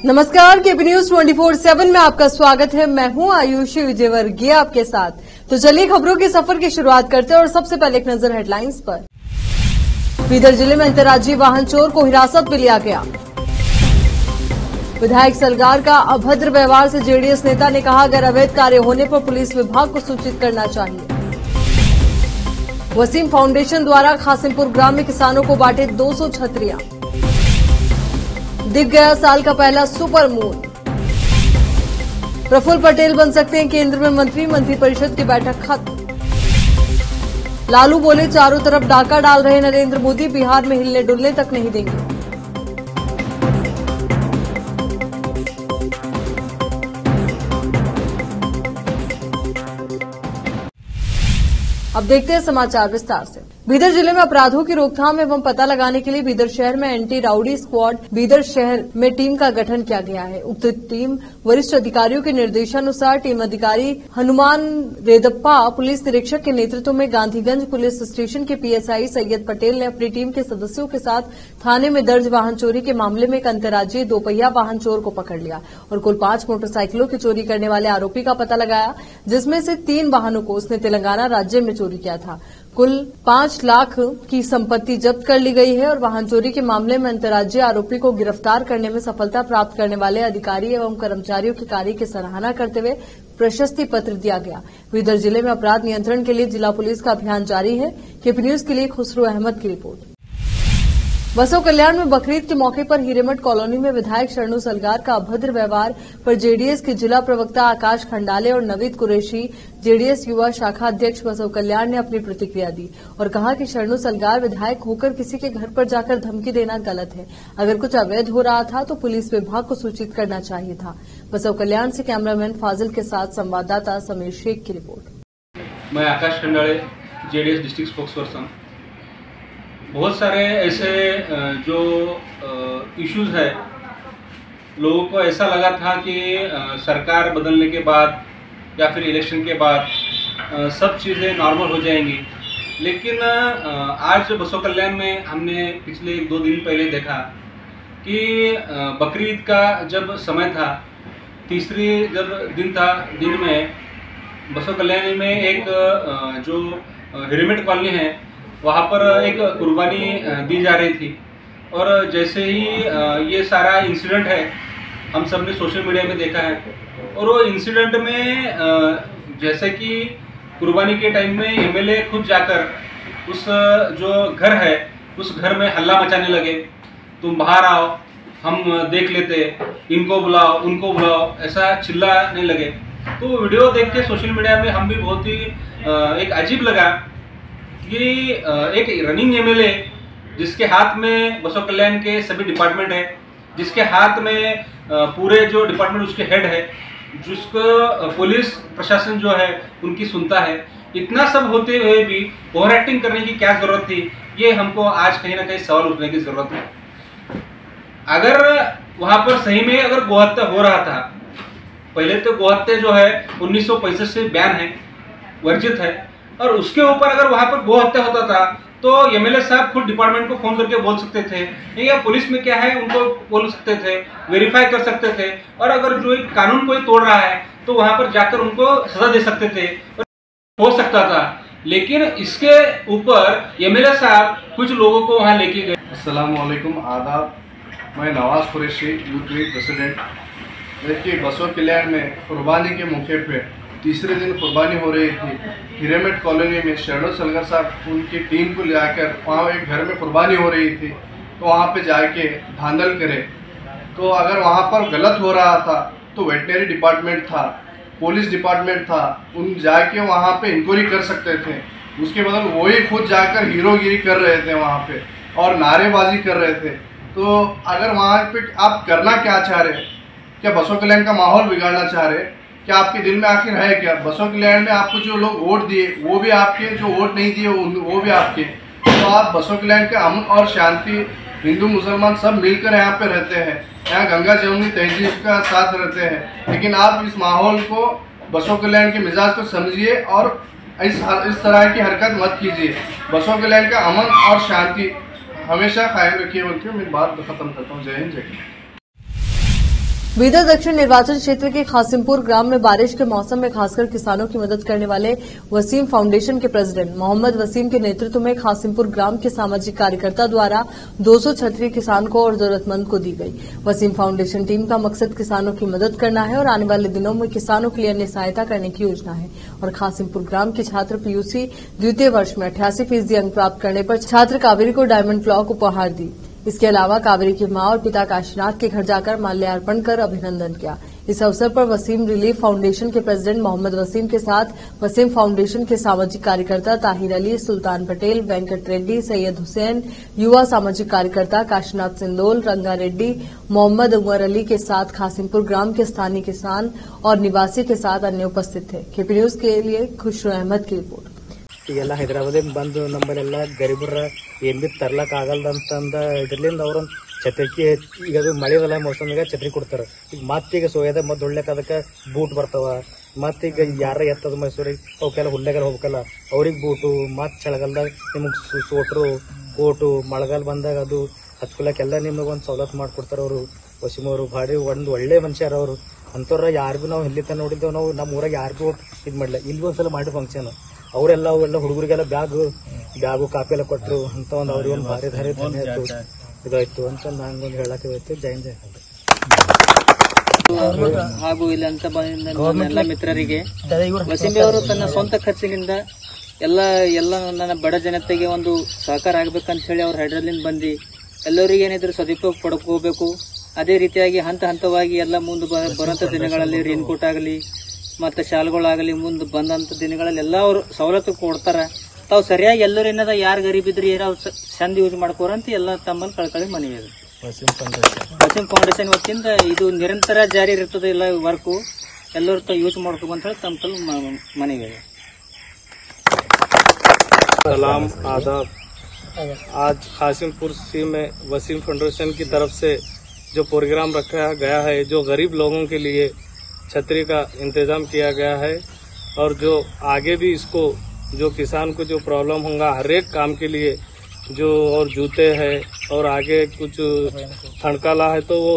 नमस्कार, KP news 24/7 में आपका स्वागत है। मैं हूं आयुषी विजयवर्गीय आपके साथ। तो चलिए खबरों के सफर की शुरुआत करते हैं और सबसे पहले एक नजर हेडलाइंस पर। बीदर जिले में अंतर्राज्यीय वाहन चोर को हिरासत में लिया गया। विधायक सलगार का अभद्र व्यवहार से जेडीएस नेता ने कहा, अगर अवैध कार्य होने पर पुलिस विभाग को सूचित करना चाहिए। वसीम फाउंडेशन द्वारा खासिमपुर ग्राम में किसानों को बांटे 200 छतरियां। दिख गया साल का पहला सुपर मून। प्रफुल्ल पटेल बन सकते हैं केंद्र में मंत्री, मंत्रिपरिषद की बैठक खत्म। लालू बोले, चारों तरफ डाका डाल रहे नरेंद्र मोदी, बिहार में हिलने डुलने तक नहीं देंगे। अब देखते हैं समाचार विस्तार से। बीदर जिले में अपराधों की रोकथाम एवं पता लगाने के लिए बीदर शहर में एंटी राउडी स्क्वाड बीदर शहर में टीम का गठन किया गया है। उक्त टीम वरिष्ठ अधिकारियों के निर्देशानुसार टीम अधिकारी हनुमान रेदप्पा पुलिस निरीक्षक के नेतृत्व में गांधीगंज पुलिस स्टेशन के पीएसआई सैयद पटेल ने अपनी टीम के सदस्यों के साथ थाने में दर्ज वाहन चोरी के मामले में एक अंतर्राज्यीय दोपहिया वाहन चोर को पकड़ लिया और कुल 5 मोटरसाइकिलों की चोरी करने वाले आरोपी का पता लगाया, जिसमें से 3 वाहनों को उसने तेलंगाना राज्य में चोरी किया था। कुल 5 लाख की संपत्ति जब्त कर ली गई है और वाहन चोरी के मामले में अंतर्राज्यीय आरोपी को गिरफ्तार करने में सफलता प्राप्त करने वाले अधिकारी एवं कर्मचारियों के कार्य की सराहना करते हुए प्रशस्ति पत्र दिया गया। बीदर जिले में अपराध नियंत्रण के लिए जिला पुलिस का अभियान जारी है। केपी न्यूज के लिए खुसरो अहमद की रिपोर्ट। बसों कल्याण में बकरीद के मौके पर हिरेमठ कॉलोनी में विधायक शरणु सलगार का अभद्र व्यवहार पर जेडीएस के जिला प्रवक्ता आकाश खंडाले और नवीद कुरैशी जेडीएस युवा शाखा अध्यक्ष बसों कल्याण ने अपनी प्रतिक्रिया दी और कहा कि शरणु सलगार विधायक होकर किसी के घर पर जाकर धमकी देना गलत है। अगर कुछ अवैध हो रहा था तो पुलिस विभाग को सूचित करना चाहिए था। बसों कल्याण से कैमरामैन फाजिल के साथ संवाददाता समीर शेख की रिपोर्ट। मैं आकाश खंडाले, जेडीएस डिस्ट्रिक्ट स्पोक्सपर्सन। बहुत सारे ऐसे जो इश्यूज है, लोगों को ऐसा लगा था कि सरकार बदलने के बाद या फिर इलेक्शन के बाद सब चीज़ें नॉर्मल हो जाएंगी, लेकिन आज बसों कल्याण में हमने पिछले 1-2 दिन पहले देखा कि बकरीद का जब समय था, तीसरी जब दिन था, दिन में बसों कल्याण में एक जो हिरेमठ कॉलोनी है वहाँ पर एक कुर्बानी दी जा रही थी और जैसे ही ये सारा इंसिडेंट है हम सब ने सोशल मीडिया में देखा है और वो इंसिडेंट में जैसे कि कुर्बानी के टाइम में एमएलए खुद जाकर उस जो घर है उस घर में हल्ला मचाने लगे, तुम बाहर आओ, हम देख लेते, इनको बुलाओ उनको बुलाओ, ऐसा चिल्लाने लगे। तो वीडियो देख के सोशल मीडिया में हम भी बहुत ही एक अजीब लगा कि एक रनिंग एमएलए जिसके हाथ में बसों कल्याण के सभी डिपार्टमेंट है, जिसके हाथ में पूरे जो डिपार्टमेंट उसके हेड है, जिसको पुलिस प्रशासन जो है उनकी सुनता है, इतना सब होते हुए भी ओवर एक्टिंग करने की क्या जरूरत थी, ये हमको आज कहीं ना कहीं सवाल उठने की जरूरत है। अगर वहां पर सही में अगर गोहत्या हो रहा था, पहले तो गोहत्या जो है 1965 से बैन है, वर्जित है, और उसके ऊपर अगर वहां पर गोहत्या होता था तो एमएलए साहब खुद डिपार्टमेंट को फोन करके बोल सकते थे या पुलिस में क्या है उनको बोल सकते थे, वेरीफाई कर सकते थे और अगर जो कानून कोई तोड़ रहा है तो वहां पर जाकर उनको सजा दे सकते थे, हो सकता था। लेकिन इसके ऊपर एमएलए साहब कुछ लोगों को वहां लेके गए। अस्सलाम वालेकुम, आदाब। मैं Nawaz Qureshi, youth league president. देखिए, बसों कल्याण में कुर्बानी के मौके पे तीसरे दिन कुर्बानी हो रही थी। हिरेमठ कॉलोनी में शरणु सलगार साहब उनकी टीम को लाकर वहाँ एक घर में कुर्बानी हो रही थी, तो वहाँ पे जाके धांधल करे। तो अगर वहाँ पर गलत हो रहा था तो वेटनरी डिपार्टमेंट था, पुलिस डिपार्टमेंट था, उन जाके वहाँ पे इंक्वायरी कर सकते थे। उसके बदल वही खुद जाकर हीरोगिरी कर रहे थे वहाँ पे और नारेबाजी कर रहे थे। तो अगर वहाँ पे आप करना क्या चाह रहे, क्या बसों कल्याण का माहौल बिगाड़ना चाह रहे, क्या आपके दिल में आखिर है क्या? बसों कल्याण में आपको जो लोग वोट दिए वो भी आपके, जो वोट नहीं दिए वो भी आपके। तो आप बसों कल्याण के अमन और शांति, हिंदू मुसलमान सब मिलकर यहाँ पे रहते हैं, यहाँ गंगा जमुनी तहजीब का साथ रहते हैं। लेकिन आप इस माहौल को, बसों कल्याण के मिजाज को समझिए और इस तरह की हरकत मत कीजिए। बसों कल्याण का अमन और शांति हमेशा कायम रखिए। बोलते मैं बात खत्म करता हूँ। जय हिंद, जय हिंद। बीदर दक्षिण निर्वाचन क्षेत्र के खासिमपुर ग्राम में बारिश के मौसम में खासकर किसानों की मदद करने वाले वसीम फाउंडेशन के प्रेसिडेंट मोहम्मद वसीम के नेतृत्व में खासिमपुर ग्राम के सामाजिक कार्यकर्ता द्वारा 200 छतरी किसान को और जरूरतमंद को दी गई। वसीम फाउंडेशन टीम का मकसद किसानों की मदद करना है और आने वाले दिनों में किसानों के लिए अन्य सहायता करने की योजना है। और खासिमपुर ग्राम के छात्र पीयूसी द्वितीय वर्ष में 88% अंक प्राप्त करने पर छात्र कावेरी को डायमंड क्लॉक उपहार दी। इसके अलावा कावेरी की मां और पिता काशीनाथ के घर जाकर माल्यार्पण कर अभिनंदन किया। इस अवसर पर वसीम रिलीफ फाउंडेशन के प्रेसिडेंट मोहम्मद वसीम के साथ वसीम फाउंडेशन के सामाजिक कार्यकर्ता ताहिर अली, सुल्तान पटेल, वेंकट रेड्डी, सैयद हुसैन, युवा सामाजिक कार्यकर्ता काशीनाथ सिंदोल, रंगा रेड्डी, मोहम्मद उमर अली के साथ खासिमपुर ग्राम के स्थानीय किसान और निवासी के साथ अन्य उपस्थित थे। केपी न्यूज के लिए खुशरू अहमद की रिपोर्ट। ಈಗೆಲ್ಲ ಹೈದರಾಬಾದಿಂದ ಬಂದು ನಮ್ಮಲ್ಲೆಲ್ಲ ಗರೀಬರ ಏನ್ ಬಿ ತರ್ಲಕ್ ಆಗಲ್ದಂತಂದ ಇದ್ರಲಿಂದ ಅವ್ರ ಛತ್ರಿಕಿ ಈಗ ಅದು ಮಳೆದಲ್ಲ ಮೌಸಮಿಗೆ ಛತ್ರಿ ಕೊಡ್ತಾರ। ಈಗ ಮತ್ತೀಗ ಸೋಯದ ಮತ್ ಹೊಡ್ಲಕ್ ಅದಕ್ಕೆ ಬೂಟ್ ಬರ್ತಾವ। ಮತ್ತೀಗ ಯಾರ ಎತ್ತದ ಮೈಸೂರಿಗೆ ಅವಕ್ಕೆಲ್ಲ ಹುಲ್ಲೆಗಾರ ಹೋಗ್ಬೇಕಲ್ಲ ಅವ್ರಿಗೆ ಬೂಟು ಮತ್ ಚಳಿಗಾಲದಾಗ ನಿಮಗ್ ಸೋಟ್ರು ಕೋಟು ಮಳೆಗಾಲ ಬಂದಾಗ ಅದು ಹಚ್ಕೊಳಕ್ಕೆಲ್ಲ ನಿಮಗ್ ಒಂದ್ ಸವಲತ್ತು ಮಾಡ್ಕೊಡ್ತಾರ ಅವರು। ವಸೀಮ್ ಅವರು ಭಾರಿ ಒಂದ್ ಒಳ್ಳೆ ಮನುಷ್ಯರ ಅವರು ಅಂತವ್ರ ಯಾರಿಗೂ ನಾವು ಇಲ್ಲಿ ತನ ನೋಡಿದ್ದೇವೆ। ನಾವು ನಮ್ಮ ಊರಾಗ ಯಾರಿಗೂ ಇದ್ ಮಾಡ್ಲಿಲ್ಲ, ಇಲ್ಲಿ ಒಂದ್ಸಲ ಮಾಡಿ ಫಂಕ್ಷನ್ ಅವರೆಲ್ಲ ಹುಡುಗರಿಗೆಲ್ಲ ಬ್ಯಾಗು ಕಾಪಿ ಎಲ್ಲ ಕೊಟ್ಟರು ಅಂತ ಒಂದು ಅವ್ರಿಗೆ ಒಂದು ಭಾರಿ ಧಾರಿ ಇದಾಯ್ತು ಅಂತ ನಂಗೊಂದು ಹೇಳಕ್ಕೆ ಹೋಯ್ತು। ಜೈನ್ ಜೈ ಹಾಗೂ ಇಲ್ಲಿ ಅಂತ ಎಲ್ಲ ಮಿತ್ರರಿಗೆ ವಸೀಂ ಅವರು ತನ್ನ ಸ್ವಂತ ಖರ್ಚಿನಿಂದ ಎಲ್ಲ ನನ್ನ ಬಡ ಜನತೆಗೆ ಒಂದು ಸಹಕಾರ ಆಗ್ಬೇಕಂತ ಹೇಳಿ ಅವ್ರು ಹೈಡ್ರಲಿಂದ ಬಂದು ಎಲ್ಲರಿಗೆ ಏನಿದ್ರು ಸದುಪಯೋಗ ಪಡ್ಕೋಬೇಕು। ಅದೇ ರೀತಿಯಾಗಿ ಹಂತ ಹಂತವಾಗಿ ಎಲ್ಲ ಮುಂದೆ ಬರುವಂತ ದಿನಗಳಲ್ಲಿ ರೇನ್ಕೋಟ್ ಆಗಲಿ ಮತ್ತೆ ಶಾಲೆಗಳಾಗಲಿ ಮುಂದೆ ಬಂದಂತ ದಿನಗಳಲ್ಲಿ ಎಲ್ಲ ಅವರು ಸವಲತ್ತು ಕೊಡ್ತಾರ। ತಾವು ಸರಿಯಾಗಿ ಎಲ್ಲರೂ ಏನದ ಯಾರು ಗರೀಬ್ ಇದ್ರಿ ಏನೋ ಚಂದ ಯೂಸ್ ಮಾಡ್ಕೋರಂತ ಎಲ್ಲ ತಮ್ಮಲ್ಲಿ ಕಳ್ಕಳಿ ಮನವಿ ಇದೆ। ವಸೀಂ ಫೌಂಡೇಶನ್ ವತಿಯಿಂದ ಇದು ನಿರಂತರ ಜಾರಿ ಇರ್ತದೆ ಎಲ್ಲ ವರ್ಕು ಎಲ್ಲರೂ ಯೂಸ್ ಮಾಡ್ಕೋಬಂತ ಹೇಳಿ ತಮ್ಮ ಮನವಿ ಇದೆ। सलाम आदाब। आज खासिमपुर सी में वसीम फाउंडेशन की तरफ से जो प्रोग्राम रखा गया है, जो गरीब लोगों के लिए छतरी का इंतजाम किया गया है और जो आगे भी इसको जो किसान को जो प्रॉब्लम होगा हर एक काम के लिए जो और जूते हैं और आगे कुछ ठंडकाला है तो वो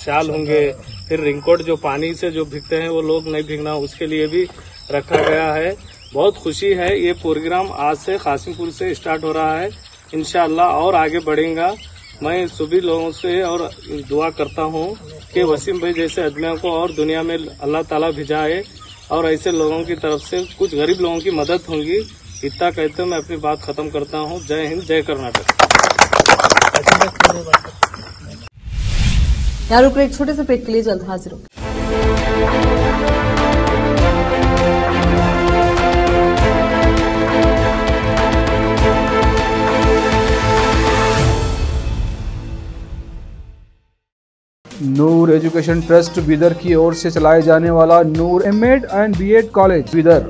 शाल होंगे, फिर रिंगकोट जो पानी से जो भीगते हैं वो लोग नहीं भीगना उसके लिए भी रखा गया है। बहुत खुशी है, ये प्रोग्राम आज से खासिमपुर से स्टार्ट हो रहा है, इंशाअल्लाह और आगे बढ़ेगा। मैं सभी लोगों से और दुआ करता हूँ कि वसीम भाई जैसे आदमियों को और दुनिया में अल्लाह ताला भिजाए और ऐसे लोगों की तरफ से कुछ गरीब लोगों की मदद होगी। इतना कहते मैं अपनी बात खत्म करता हूँ। जय हिंद, जय कर्नाटक। यहाँ रुक एक छोटे से ब्रेक के लिए जल्द हाजिर होंगे। नूर एजुकेशन ट्रस्ट बीदर की ओर से चलाए जाने वाला Noor MEd and BEd college Bidar,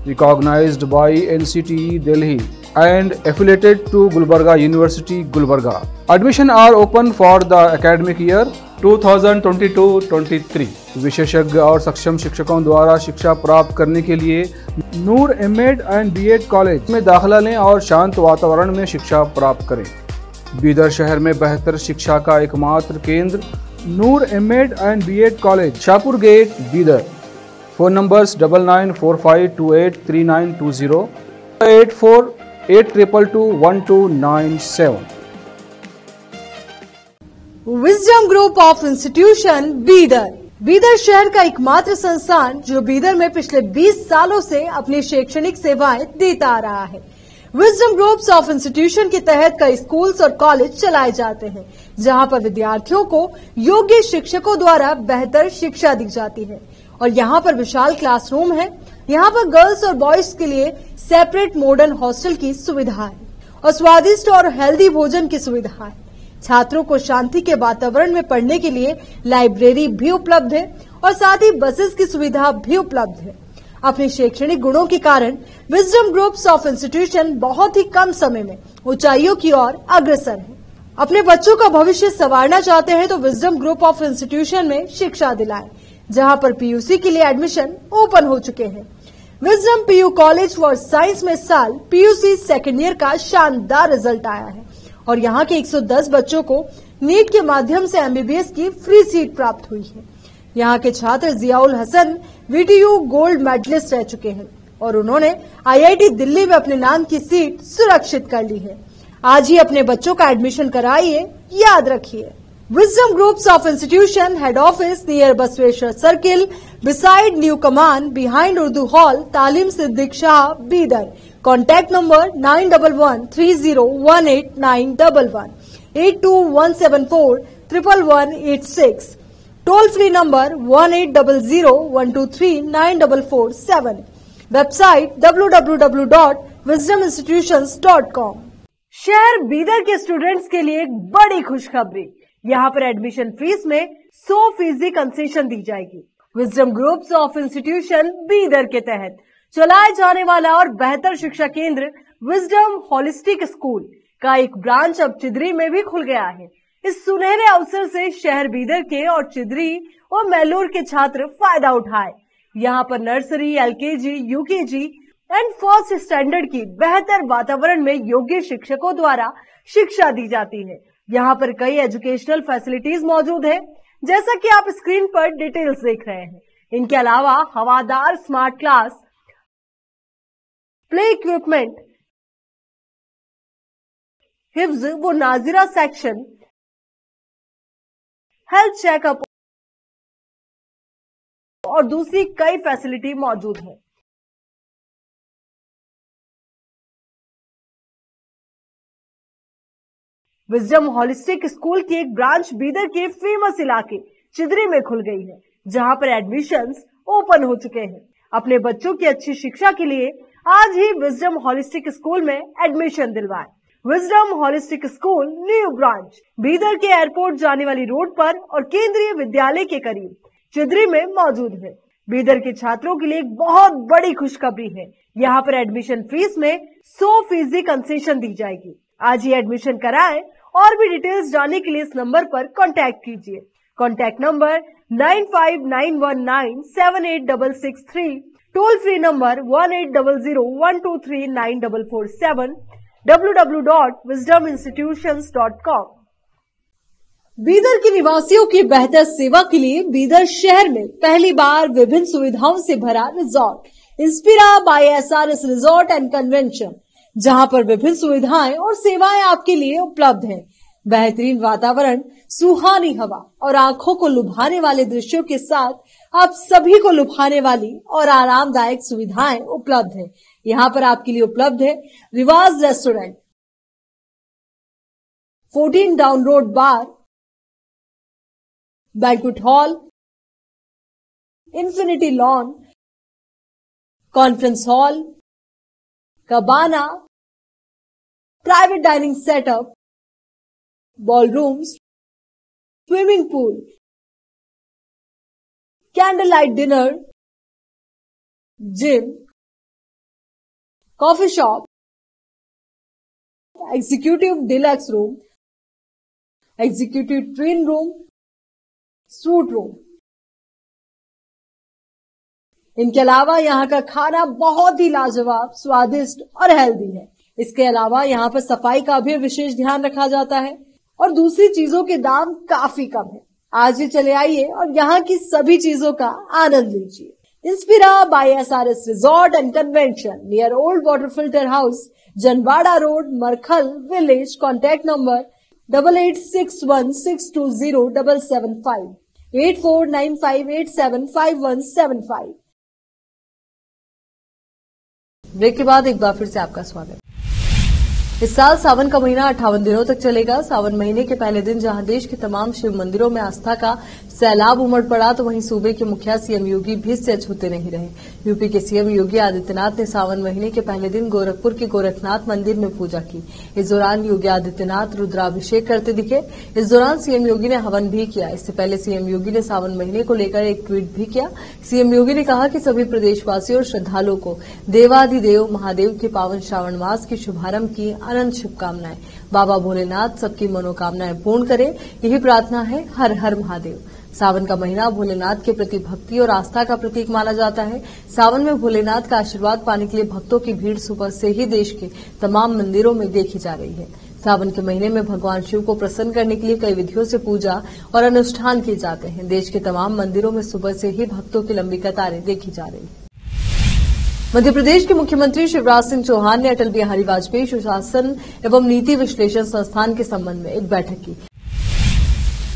recognised by NCTE Delhi and affiliated to Gulbarga University, Gulbarga. Admission are open for the academic year 2022-23. विशेषज्ञ और सक्षम शिक्षकों द्वारा शिक्षा प्राप्त करने के लिए नूर एमएड एंड बीएड कॉलेज में दाखिला लें और शांत वातावरण में शिक्षा प्राप्त करें। बीदर शहर में बेहतर शिक्षा का एकमात्र केंद्र Noor MEd and BEd college, Shahpur gate, Bidar. Phone numbers 9945283920, 8482221297। Wisdom group of institution Bidar, Bidar शहर का एकमात्र संस्थान जो बीदर में पिछले 20 सालों से अपनी शैक्षणिक सेवाएं देता आ रहा है। विजडम ग्रुप्स ऑफ इंस्टीट्यूशन के तहत कई स्कूल्स और कॉलेज चलाए जाते हैं जहां पर विद्यार्थियों को योग्य शिक्षकों द्वारा बेहतर शिक्षा दी जाती है। और यहां पर विशाल क्लासरूम है। यहां पर गर्ल्स और बॉयज के लिए सेपरेट मॉडर्न हॉस्टल की सुविधा है और स्वादिष्ट और हेल्दी भोजन की सुविधा है। छात्रों को शांति के वातावरण में पढ़ने के लिए लाइब्रेरी भी उपलब्ध है और साथ ही बसेस की सुविधा भी उपलब्ध है। अपने शैक्षणिक गुणों के कारण विजडम ग्रुप्स ऑफ इंस्टीट्यूशन बहुत ही कम समय में ऊंचाइयों की ओर अग्रसर है। अपने बच्चों का भविष्य संवारना चाहते हैं तो विजडम ग्रुप ऑफ इंस्टीट्यूशन में शिक्षा दिलाएं, जहां पर पीयूसी के लिए एडमिशन ओपन हो चुके हैं। Wisdom PU college for science में साल पीयूसी सेकेंड ईयर का शानदार रिजल्ट आया है और यहां के 110 बच्चों को नीट के माध्यम से MBBS की फ्री सीट प्राप्त हुई है। यहाँ के छात्र Ziaul Hasan VTU gold medalist रह चुके हैं और उन्होंने IIT दिल्ली में अपने नाम की सीट सुरक्षित कर ली है। आज ही अपने बच्चों का एडमिशन कराइए, याद रखिए। Wisdom Groups of Institution Head Office near Basweshwar Circle, beside New Command, behind Urdu Hall, Talim Siddiq Shah, Bidar. Contact number 9113018911, 8217411186. Toll free number 180012394447. Website www.wisdominstitutions.com. शहर बीदर के स्टूडेंट्स के लिए एक बड़ी खुशखबरी। यहाँ पर एडमिशन फीस में 100% कंसेशन दी जाएगी। Wisdom groups of institution Bidar के तहत चलाए जाने वाला और बेहतर शिक्षा केंद्र विजडम होलिस्टिक स्कूल का एक ब्रांच अब चिदरी में भी खुल गया है। इस सुनहरे अवसर से शहर बीदर के और चिदरी और मैलूर के छात्र फायदा उठाए। यहाँ पर nursery, LKG, UKG and first standard की बेहतर वातावरण में योग्य शिक्षकों द्वारा शिक्षा दी जाती है। यहाँ पर कई एजुकेशनल फैसिलिटीज मौजूद है, जैसा कि आप स्क्रीन पर डिटेल्स देख रहे हैं। इनके अलावा हवादार स्मार्ट क्लास, प्ले इक्विपमेंट, हिफ्ज व नाजिरा सेक्शन, हेल्थ चेकअप और दूसरी कई फैसिलिटी मौजूद है। विजडम होलिस्टिक स्कूल की एक ब्रांच बीदर के फेमस इलाके चिदरी में खुल गई है, जहां पर एडमिशंस ओपन हो चुके हैं। अपने बच्चों की अच्छी शिक्षा के लिए आज ही विजडम होलिस्टिक स्कूल में एडमिशन दिलवाएं। Wisdom holistic school new branch Bidar के एयरपोर्ट जाने वाली रोड पर और केंद्रीय विद्यालय के करीब चिदरी में मौजूद है। बीदर के छात्रों के लिए एक बहुत बड़ी खुशखबरी है। यहाँ पर एडमिशन फीस में 100% कंसेशन दी जाएगी। आज ही एडमिशन कराएं और भी डिटेल्स जानने के लिए इस नंबर पर कांटेक्ट कीजिए। Contact number 9591978663, toll free number 180012394447, www.wisdominstitutions.com। Bidar के निवासियों की बेहतर सेवा के लिए बीदर शहर में पहली बार विभिन्न सुविधाओं से भरा resort Inspira by SRS resort and convention, जहां पर विभिन्न सुविधाएं और सेवाएं आपके लिए उपलब्ध हैं। बेहतरीन वातावरण, सुहानी हवा और आंखों को लुभाने वाले दृश्यों के साथ आप सभी को लुभाने वाली और आरामदायक सुविधाएं उपलब्ध हैं। यहाँ पर आपके लिए उपलब्ध है Riwaz restaurant, 14 down road bar, banquet hall, infinity lawn, conference hall, cabana, private dining setup, ballrooms, swimming pool, candle light dinner, gym, coffee shop, executive deluxe room, executive twin room, suite room. इनके अलावा यहाँ का खाना बहुत ही लाजवाब, स्वादिष्ट और healthy है। इसके अलावा यहाँ पर सफाई का भी विशेष ध्यान रखा जाता है और दूसरी चीजों के दाम काफी कम है। आज ही चले आइए और यहाँ की सभी चीजों का आनंद लीजिए। Inspira by SRS resort and convention near old water filter house, Janwada road, Markhal village. Contact number 8861620775, 8495875175। Break के बाद एक बार फिर से आपका स्वागत। इस साल सावन का महीना 58 दिनों तक चलेगा। सावन महीने के पहले दिन जहां देश के तमाम शिव मंदिरों में आस्था का सैलाब उमड़ पड़ा, तो वहीं सूबे के मुखिया सीएम योगी भी से अछूते नहीं रहे। यूपी के सीएम योगी आदित्यनाथ ने सावन महीने के पहले दिन गोरखपुर के गोरखनाथ मंदिर में पूजा की। इस दौरान योगी आदित्यनाथ रुद्राभिषेक करते दिखे। इस दौरान सीएम योगी ने हवन भी किया। इससे पहले सीएम योगी ने सावन महीने को लेकर एक ट्वीट भी किया। सीएम योगी ने कहा कि सभी प्रदेशवासियों और श्रद्धालुओं को देवाधिदेव महादेव के पावन श्रावण मास के शुभारंभ की अनंत शुभकामनाएं। बाबा भोलेनाथ सबकी मनोकामनाएं पूर्ण करें, यही प्रार्थना है। हर हर महादेव। सावन का महीना भोलेनाथ के प्रति भक्ति और आस्था का प्रतीक माना जाता है। सावन में भोलेनाथ का आशीर्वाद पाने के लिए भक्तों की भीड़ सुबह से ही देश के तमाम मंदिरों में देखी जा रही है। सावन के महीने में भगवान शिव को प्रसन्न करने के लिए कई विधियों से पूजा और अनुष्ठान किए जाते हैं। देश के तमाम मंदिरों में सुबह से ही भक्तों की लंबी कतारें देखी जा रही है। मध्य प्रदेश के मुख्यमंत्री शिवराज सिंह चौहान ने अटल बिहारी वाजपेयी सुशासन एवं नीति विश्लेषण संस्थान के संबंध में एक बैठक की।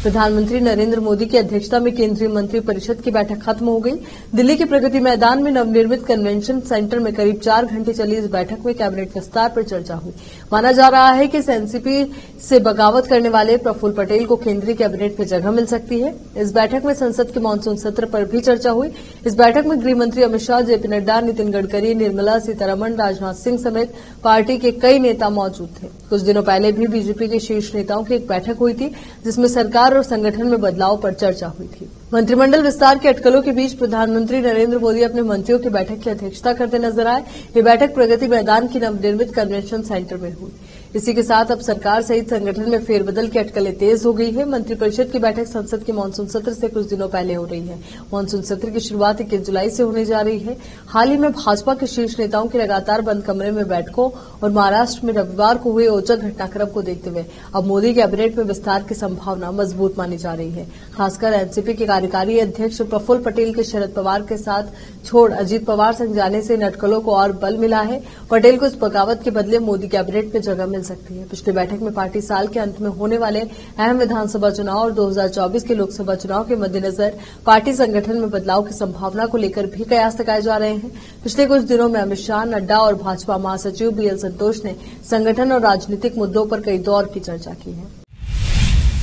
प्रधानमंत्री नरेंद्र मोदी की अध्यक्षता में केंद्रीय मंत्री परिषद की बैठक खत्म हो गई। दिल्ली के प्रगति मैदान में नवनिर्मित कन्वेंशन सेंटर में करीब 4 घंटे चली इस बैठक में कैबिनेट विस्तार पर चर्चा हुई। माना जा रहा है कि एनसीपी से बगावत करने वाले प्रफुल्ल पटेल को केंद्रीय कैबिनेट में जगह मिल सकती है। इस बैठक में संसद के मानसून सत्र पर भी चर्चा हुई। इस बैठक में गृह मंत्री अमित शाह, जेपी नड्डा, नितिन गडकरी, निर्मला सीतारमण, राजनाथ सिंह समेत पार्टी के कई नेता मौजूद थे। कुछ दिनों पहले भी बीजेपी के शीर्ष नेताओं की एक बैठक हुई थी, जिसमें सरकार और संगठन में बदलाव पर चर्चा हुई थी। मंत्रिमंडल विस्तार के अटकलों के बीच प्रधानमंत्री नरेंद्र मोदी अपने मंत्रियों की बैठक की अध्यक्षता करते नजर आए। ये बैठक प्रगति मैदान की नवनिर्मित कन्वेंशन सेंटर में हुई। इसी के साथ अब सरकार सहित संगठन में फेरबदल की अटकलें तेज हो गई है। मंत्रिपरिषद की बैठक संसद के मानसून सत्र से कुछ दिनों पहले हो रही है। मानसून सत्र की शुरुआत 21 जुलाई से होने जा रही है। हाल ही में भाजपा के शीर्ष नेताओं की लगातार बंद कमरे में बैठकों और महाराष्ट्र में रविवार को हुए औचक घटनाक्रम को देखते हुए अब मोदी कैबिनेट में विस्तार की संभावना मजबूत मानी जा रही है। खासकर एनसीपी के कार्यकारी अध्यक्ष प्रफुल्ल पटेल के शरद पवार के साथ छोड़ अजीत पवार संग जाने से इन अटकलों को और बल मिला है। पटेल को इस बगावत के बदले मोदी कैबिनेट में जगह मिल सकती है। पिछली बैठक में पार्टी साल के अंत में होने वाले अहम विधानसभा चुनाव और 2024 के लोकसभा चुनाव के मद्देनजर पार्टी संगठन में बदलाव की संभावना को लेकर भी कयास लगाए जा रहे हैं। पिछले कुछ दिनों में अमित शाह, नड्डा और भाजपा महासचिव बीएल संतोष ने संगठन और राजनीतिक मुद्दों पर कई दौर की चर्चा की है।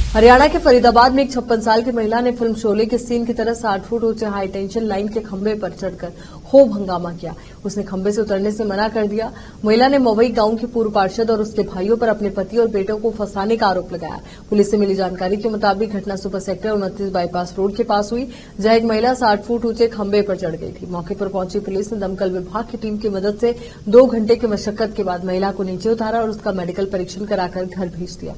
हरियाणा के फरीदाबाद में एक 56 साल की महिला ने फिल्म शोले के सीन की तरह 60 फुट ऊंचे हाई टेंशन लाइन के खंभे पर चढ़कर खूब हंगामा किया। उसने खंभे से उतरने से मना कर दिया। महिला ने मवई गांव के पूर्व पार्षद और उसके भाइयों पर अपने पति और बेटों को फंसाने का आरोप लगाया। पुलिस से मिली जानकारी के मुताबिक घटना सुपर सेक्टर 29 बाईपास रोड के पास हुई, जहां एक महिला 60 फुट ऊंचे खंभे पर चढ़ गई थी। मौके पर पहुंची पुलिस ने दमकल विभाग की टीम की मदद से 2 घंटे की मशक्कत के बाद महिला को नीचे उतारा और उसका मेडिकल परीक्षण कराकर घर भेज दिया।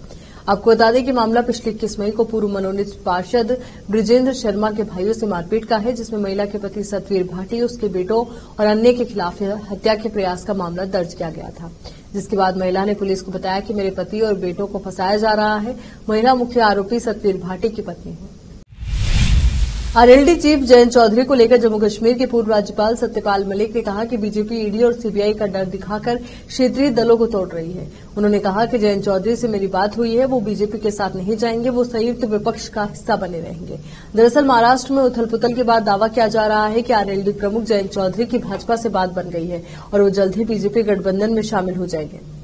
आपको बता दें कि मामला पिछली 21 मई को पूर्व मनोनीत पार्षद ब्रिजेंद्र शर्मा के भाइयों से मारपीट का है, जिसमें महिला के पति सतवीर भाटी, उसके बेटों और अन्य के खिलाफ हत्या के प्रयास का मामला दर्ज किया गया था। जिसके बाद महिला ने पुलिस को बताया कि मेरे पति और बेटों को फंसाया जा रहा है। महिला मुख्य आरोपी सतवीर भाटी की पत्नी है। आरएलडी चीफ जयंत चौधरी को लेकर जम्मू कश्मीर के पूर्व राज्यपाल सत्यपाल मलिक ने कहा कि बीजेपी ईडी और सीबीआई का डर दिखाकर क्षेत्रीय दलों को तोड़ रही है। उन्होंने कहा कि जयंत चौधरी से मेरी बात हुई है, वो बीजेपी के साथ नहीं जाएंगे, वो संयुक्त विपक्ष का हिस्सा बने रहेंगे। दरअसल महाराष्ट्र में उथल पुथल के बाद दावा किया जा रहा है कि आरएलडी प्रमुख जयंत चौधरी की भाजपा से बात बन गई है और वो जल्द ही बीजेपी गठबंधन में शामिल हो जाएंगे।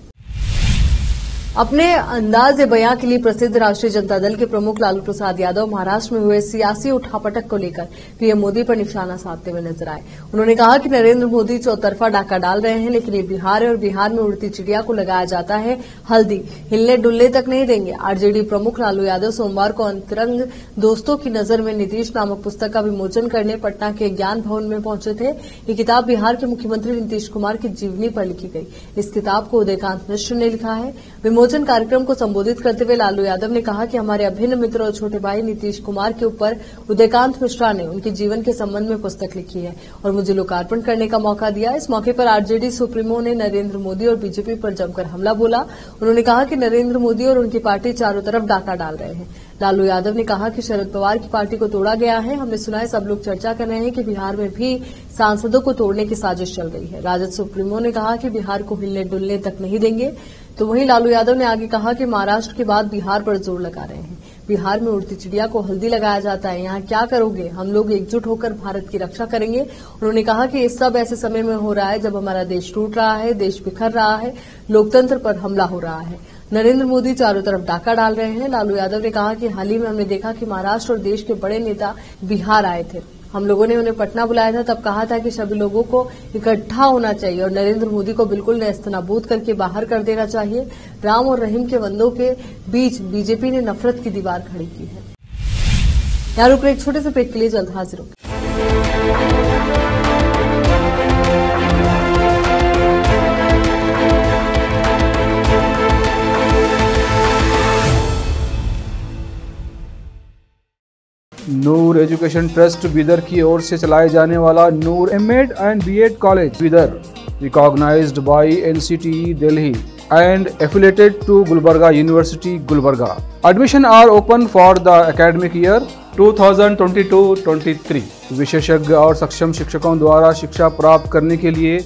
अपने अंदाज बयां के लिए प्रसिद्ध राष्ट्रीय जनता दल के प्रमुख लालू प्रसाद यादव महाराष्ट्र में हुए सियासी उठापटक को लेकर पीएम मोदी पर निशाना साधते हुए नजर आए। उन्होंने कहा कि नरेंद्र मोदी चौतरफा डाका डाल रहे हैं, लेकिन ये बिहार है और बिहार में उड़ती चिड़िया को लगाया जाता है हल्दी, हिलने डुलने तक नहीं देंगे। आरजेडी प्रमुख लालू यादव सोमवार को अंतरंग दोस्तों की नजर में नीतीश नामक पुस्तक का विमोचन करने पटना के ज्ञान भवन में पहुंचे थे। ये किताब बिहार के मुख्यमंत्री नीतीश कुमार की जीवनी पर लिखी गई। इस किताब को उदयकांत मिश्र ने लिखा है। विमोचन कार्यक्रम को संबोधित करते हुए लालू यादव ने कहा कि हमारे अभिन्न मित्र और छोटे भाई नीतीश कुमार के ऊपर उदयकांत मिश्रा ने उनके जीवन के संबंध में पुस्तक लिखी है और मुझे लोकार्पण करने का मौका दिया। इस मौके पर आरजेडी सुप्रीमो ने नरेंद्र मोदी और बीजेपी पर जमकर हमला बोला। उन्होंने कहा कि नरेंद्र मोदी और उनकी पार्टी चारों तरफ डाका डाल रहे हैं। लालू यादव ने कहा कि शरद पवार की पार्टी को तोड़ा गया है। हमने सुना है सब लोग चर्चा कर रहे हैं कि बिहार में भी सांसदों को तोड़ने की साजिश चल रही है। राजद सुप्रीमो ने कहा कि बिहार को हिलने डुलने तक नहीं देंगे। तो वहीं लालू यादव ने आगे कहा कि महाराष्ट्र के बाद बिहार पर जोर लगा रहे हैं। बिहार में उड़ती चिड़िया को हल्दी लगाया जाता है, यहाँ क्या करोगे? हम लोग एकजुट होकर भारत की रक्षा करेंगे। उन्होंने कहा कि ये सब ऐसे समय में हो रहा है जब हमारा देश टूट रहा है, देश बिखर रहा है, लोकतंत्र पर हमला हो रहा है। नरेंद्र मोदी चारों तरफ डाका डाल रहे हैं। लालू यादव ने कहा कि हाल ही में हमने देखा कि महाराष्ट्र और देश के बड़े नेता बिहार आए थे। हम लोगों ने उन्हें पटना बुलाया था, तब कहा था कि सभी लोगों को इकट्ठा होना चाहिए और नरेंद्र मोदी को बिल्कुल नेस्तनाबूद करके बाहर कर देना चाहिए। राम और रहीम के बंदों के बीच बीजेपी ने नफरत की दीवार खड़ी की है। यहाँ रुक एक छोटे से ब्रेक के लिए जल्द हाजिर होंगे। नूर एजुकेशन ट्रस्ट बीदर की ओर से चलाए जाने वाला Noor MEd and BEd college Bidar, recognised by NCTE Delhi, and affiliated to Gulbarga University, Gulbarga. Admission are open for the academic year 2022-23. विशेषज्ञ और सक्षम शिक्षकों द्वारा शिक्षा प्राप्त करने के लिए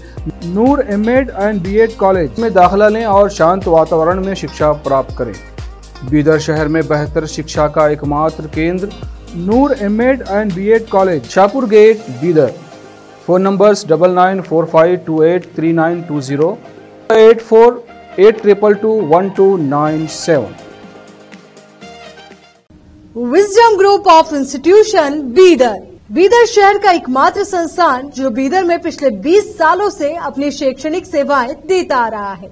नूर एमएड एंड बीएड कॉलेज में दाखिला लें और शांत वातावरण में शिक्षा प्राप्त करें। बीदर शहर में बेहतर शिक्षा का एकमात्र केंद्र Noor MEd and BEd college, Shahpur gate, Bidar. Phone numbers 9945283920, 8482221297। Wisdom group of institution Bidar. Bidar शहर का एकमात्र संस्थान जो बीदर में पिछले 20 सालों से अपनी शैक्षणिक सेवाएं देता आ रहा है।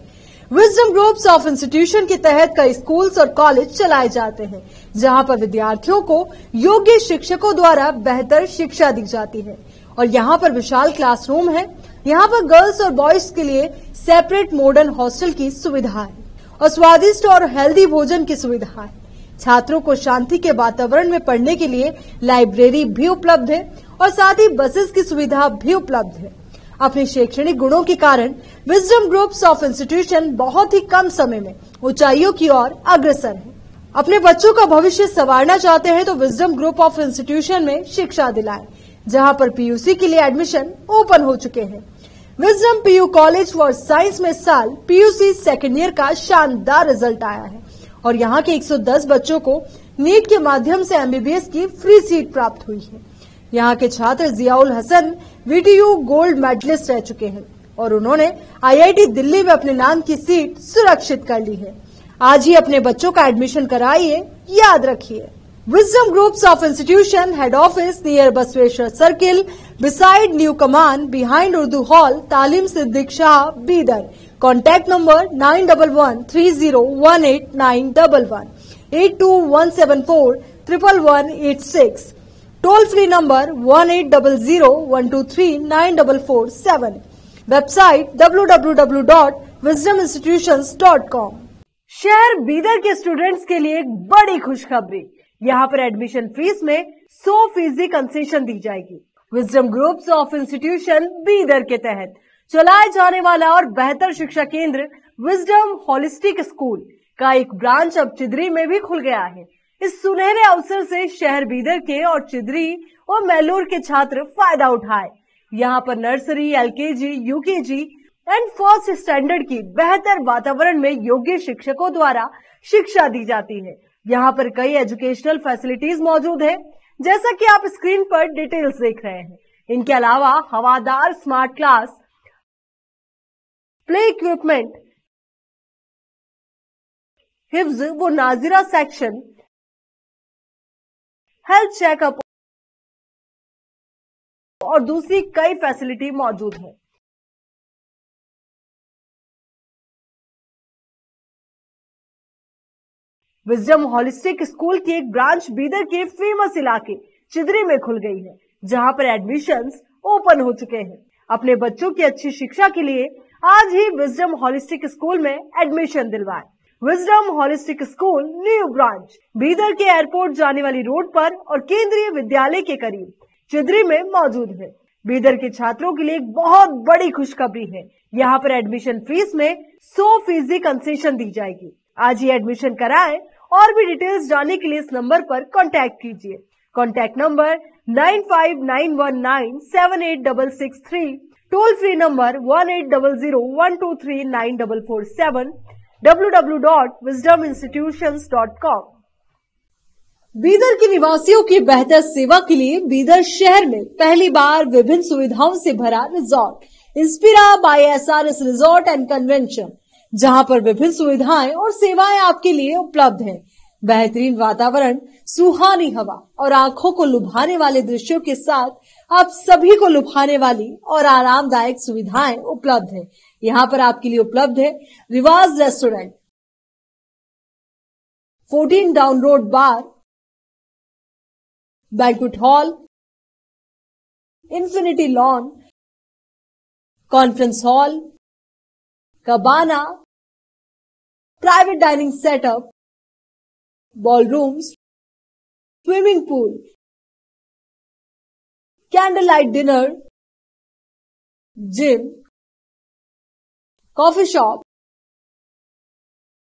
विजडम ग्रुप्स ऑफ इंस्टीट्यूशन के तहत कई स्कूल्स और कॉलेज चलाए जाते हैं, जहां पर विद्यार्थियों को योग्य शिक्षकों द्वारा बेहतर शिक्षा दी जाती है। और यहाँ पर विशाल क्लासरूम है। यहाँ पर गर्ल्स और बॉयज के लिए सेपरेट मॉडर्न हॉस्टल की सुविधा है और स्वादिष्ट और हेल्दी भोजन की सुविधा है। छात्रों को शांति के वातावरण में पढ़ने के लिए लाइब्रेरी भी उपलब्ध है और साथ ही बसेस की सुविधा भी उपलब्ध है। अपने शैक्षणिक गुणों के कारण विजडम ग्रुप्स ऑफ इंस्टीट्यूशन बहुत ही कम समय में ऊंचाइयों की ओर अग्रसर है। अपने बच्चों का भविष्य संवारना चाहते हैं तो विजडम ग्रुप ऑफ इंस्टीट्यूशन में शिक्षा दिलाएं, जहां पर पीयूसी के लिए एडमिशन ओपन हो चुके हैं। Wisdom PU college for science में साल पीयूसी सेकेंड ईयर का शानदार रिजल्ट आया है और यहाँ के 110 बच्चों को नीट के माध्यम से एमबीबीएस की फ्री सीट प्राप्त हुई है। यहाँ के छात्र Ziaul Hasan VTU gold medalist रह चुके हैं और उन्होंने आईआईटी दिल्ली में अपने नाम की सीट सुरक्षित कर ली है। आज ही अपने बच्चों का एडमिशन कराइए, याद रखिए। Wisdom Groups of Institution Head Office near Basweshwar Circle, beside New Command, behind Urdu Hall, Talim Siddiq Shah, Bidar. Contact number 9130189111, 8217411186. Toll free number 180012394447. Website www.wisdominstitutions.com. शहर बीदर के स्टूडेंट्स के लिए एक बड़ी खुशखबरी। यहाँ पर एडमिशन फीस में 100% कंसेशन दी जाएगी। Wisdom groups of institution Bidar के तहत चलाए जाने वाला और बेहतर शिक्षा केंद्र विजडम होलिस्टिक स्कूल का एक ब्रांच अब चिदरी में भी खुल गया है। इस सुनहरे अवसर से शहर बीदर के और चिदरी और मैलूर के छात्र फायदा उठाए। यहाँ पर nursery, LKG, UKG and first standard की बेहतर वातावरण में योग्य शिक्षकों द्वारा शिक्षा दी जाती है। यहाँ पर कई एजुकेशनल फैसिलिटीज मौजूद है, जैसा कि आप स्क्रीन पर डिटेल्स देख रहे हैं। इनके अलावा हवादार स्मार्ट क्लास, प्ले इक्विपमेंट, हिफ्ज व नाजिरा सेक्शन, हेल्थ चेकअप और दूसरी कई फैसिलिटी मौजूद है। विजडम होलिस्टिक स्कूल की एक ब्रांच बीदर के फेमस इलाके चिदरी में खुल गई है, जहां पर एडमिशंस ओपन हो चुके हैं। अपने बच्चों की अच्छी शिक्षा के लिए आज ही विजडम होलिस्टिक स्कूल में एडमिशन दिलवाएं। Wisdom holistic school new branch Bidar के एयरपोर्ट जाने वाली रोड पर और केंद्रीय विद्यालय के करीब चिदरी में मौजूद है। बीदर के छात्रों के लिए एक बहुत बड़ी खुशखबरी है। यहाँ पर एडमिशन फीस में 100% कंसेशन दी जाएगी। आज ही एडमिशन कराएं और भी डिटेल्स जानने के लिए इस नंबर पर कांटेक्ट कीजिए। Contact number 9591978663, toll free number 180012394447, www.wisdominstitutions.com। Bidar के निवासियों की बेहतर सेवा के लिए बीदर शहर में पहली बार विभिन्न सुविधाओं से भरा resort Inspira by SRS resort and convention, जहां पर विभिन्न सुविधाएं और सेवाएं आपके लिए उपलब्ध हैं। बेहतरीन वातावरण, सुहानी हवा और आंखों को लुभाने वाले दृश्यों के साथ आप सभी को लुभाने वाली और आरामदायक सुविधाएं उपलब्ध है। यहाँ पर आपके लिए उपलब्ध है Riwaz restaurant, 14 down road bar, banquet hall, infinity lawn, conference hall, cabana, private dining setup, ballrooms, swimming pool, candle light dinner, gym, coffee shop,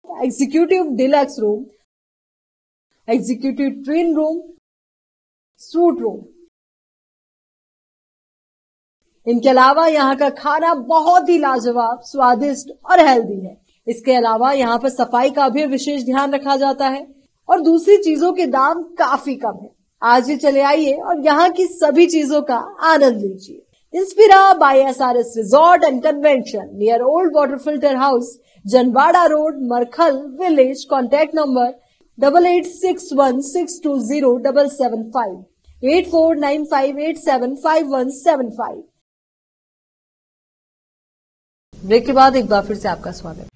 executive deluxe room, executive twin room, suite room. इनके अलावा यहाँ का खाना बहुत ही लाजवाब, स्वादिष्ट और healthy है। इसके अलावा यहाँ पर सफाई का भी विशेष ध्यान रखा जाता है और दूसरी चीजों के दाम काफी कम है। आज ही चले आइए और यहाँ की सभी चीजों का आनंद लीजिए। Inspira by SRS resort and convention near old water filter house, Janwada road, Markhal village. Contact number 8861620775, 8495875175। Break के बाद एक बार फिर से आपका स्वागत।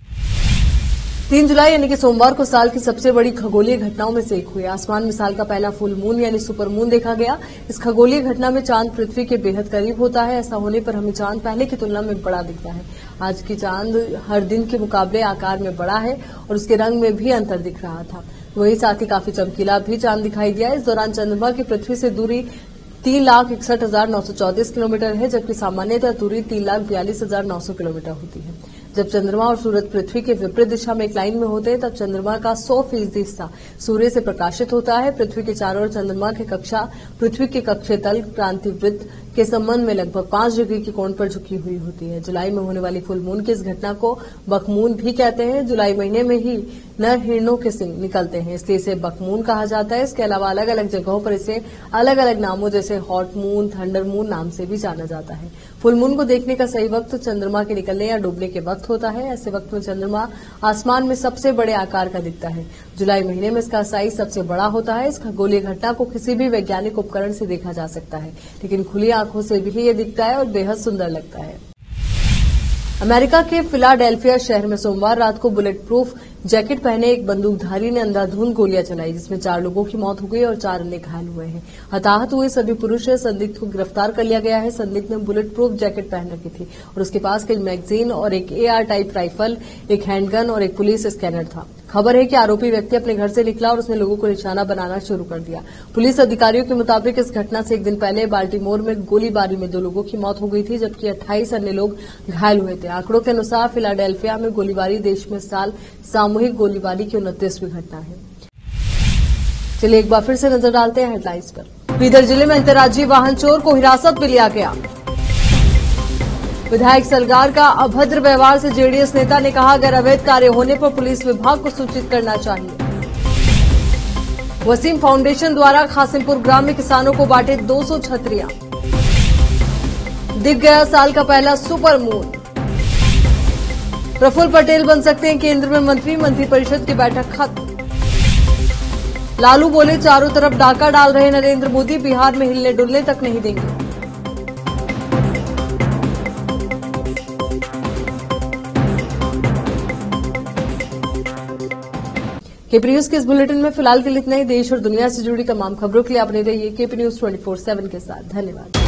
3 जुलाई यानी कि सोमवार को साल की सबसे बड़ी खगोलीय घटनाओं में से एक हुई। आसमान में साल का पहला फुल मून यानी सुपर मून देखा गया। इस खगोलीय घटना में चांद पृथ्वी के बेहद करीब होता है। ऐसा होने पर हमें चांद पहले की तुलना में बड़ा दिखता है। आज की चांद हर दिन के मुकाबले आकार में बड़ा है और उसके रंग में भी अंतर दिख रहा था। वहीं साथ ही काफी चमकीला भी चांद दिखाई दिया। इस दौरान चंद्रमा की पृथ्वी से दूरी 3,61,934 किलोमीटर है, जबकि सामान्यतः दूरी 3,42,900 किलोमीटर होती है। जब चंद्रमा और सूरज पृथ्वी के विपरीत दिशा में एक लाइन में होते हैं तब चंद्रमा का 100% हिस्सा सूर्य से प्रकाशित होता है। पृथ्वी के चारों ओर चंद्रमा की कक्षा पृथ्वी के कक्षेतल क्रांति वृत्त के संबंध में लगभग 5 डिग्री के कोण पर झुकी हुई होती है। जुलाई में होने वाली फुल मून की इस घटना को बकमून भी कहते हैं। जुलाई महीने में ही नर हिरणों के सिंग निकलते हैं, इसलिए इसे बकमून कहा जाता है। इसके अलावा अलग अलग जगहों पर इसे अलग अलग नामों जैसे हॉट मून, थंडर मून नाम से भी जाना जाता है। फुल मून को देखने का सही वक्त चंद्रमा के निकलने या डूबने के वक्त होता है। ऐसे वक्त में चंद्रमा आसमान में सबसे बड़े आकार का दिखता है। जुलाई महीने में इसका साइज सबसे बड़ा होता है। इस खगोलीय घटना को किसी भी वैज्ञानिक उपकरण से देखा जा सकता है, लेकिन खुली आंखों से भी ये दिखता है और बेहद सुंदर लगता है। अमेरिका के फिलाडेल्फिया शहर में सोमवार रात को बुलेट प्रूफ जैकेट पहने एक बंदूकधारी ने अंधाधुंध गोलियां चलाई, जिसमें 4 लोगों की मौत हो गई और 4 अन्य घायल हुए हैं। हताहत हुए सभी पुरुष हैं। संदिग्ध को गिरफ्तार कर लिया गया है। संदिग्ध ने बुलेट प्रूफ जैकेट पहन रखी थी और उसके पास कई मैगजीन और एक AR टाइप राइफल, एक हैंडगन और एक पुलिस स्कैनर था। खबर है कि आरोपी व्यक्ति अपने घर से निकला और उसने लोगों को निशाना बनाना शुरू कर दिया। पुलिस अधिकारियों के मुताबिक इस घटना से एक दिन पहले बाल्टीमोर में गोलीबारी में 2 लोगों की मौत हो गई थी, जबकि 28 अन्य लोग घायल हुए थे। आंकड़ों के अनुसार फिलाडेल्फिया में गोलीबारी देश में साल सामूहिक गोलीबारी की 29वीं घटना है। चलिए एक बार फिर से नजर डालते हैं हेडलाइंस पर। बीदर जिले में अंतर्राज्यीय वाहन चोर को हिरासत में लिया गया। विधायक सलगार का अभद्र व्यवहार से जेडीएस नेता ने कहा, अगर अवैध कार्य होने पर पुलिस विभाग को सूचित करना चाहिए। वसीम फाउंडेशन द्वारा खासिमपुर ग्राम में किसानों को बांटे 200 छतरियां। दिख गया साल का पहला सुपर मून। प्रफुल्ल पटेल बन सकते हैं केंद्र में मंत्री, मंत्रिपरिषद की बैठक खत्म। लालू बोले, चारों तरफ डाका डाल रहे नरेंद्र मोदी, बिहार में हिलने डुलने तक नहीं देंगे। केपी न्यूज के इस बुलेटिन में फिलहाल के लिए इतना ही। देश और दुनिया से जुड़ी तमाम खबरों के लिए आप बने रहिए केपी न्यूज 24/7 के साथ। धन्यवाद।